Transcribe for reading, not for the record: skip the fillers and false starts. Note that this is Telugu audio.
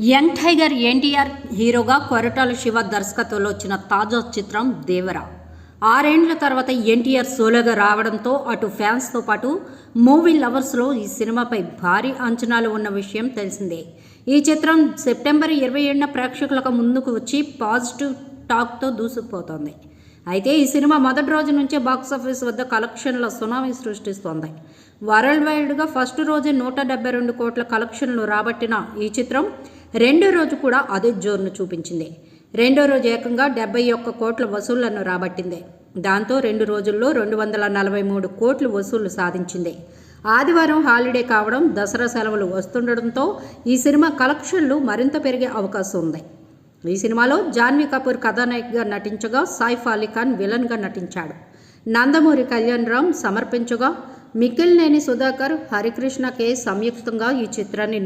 యంగ్ టైగర్ ఎన్టీఆర్ హీరోగా కొరటాల శివ దర్శకత్వంలో వచ్చిన తాజా చిత్రం దేవర. 6 ఏళ్ల తర్వాత ఎన్టీఆర్ సోలోగా రావడంతో అటు ఫ్యాన్స్తో పాటు మూవీ లవర్స్లో ఈ సినిమాపై భారీ అంచనాలు ఉన్న విషయం తెలిసిందే. ఈ చిత్రం సెప్టెంబర్ 27న ప్రేక్షకులకు ముందుకు వచ్చి పాజిటివ్ టాక్తో దూసుకుపోతోంది. అయితే ఈ సినిమా మొదటి రోజు నుంచే బాక్సాఫీస్ వద్ద కలెక్షన్ల సునామీ సృష్టిస్తోంది. వరల్డ్ వైడ్గా ఫస్ట్ రోజే 172 కోట్ల కలెక్షన్లు రాబట్టిన ఈ చిత్రం రెండో రోజు కూడా అదే జోరును చూపించింది. రెండో రోజు ఏకంగా 71 కోట్ల వసూళ్లను రాబట్టింది. దాంతో 2 రోజుల్లో 243 కోట్లు వసూళ్లు సాధించింది. ఆదివారం హాలిడే కావడం, దసరా సెలవులు వస్తుండడంతో ఈ సినిమా కలెక్షన్లు మరింత పెరిగే అవకాశం ఉంది. ఈ సినిమాలో జాన్వీ కపూర్ కథానాయికగా నటించగా సైఫ్ అలీ ఖాన్ విలన్గా నటించాడు. నందమూరి కళ్యాణ్ రామ్ సమర్పించగా మిక్కిలినేని సుధాకర్, హరికృష్ణ కే సంయుక్తంగా ఈ చిత్రాన్ని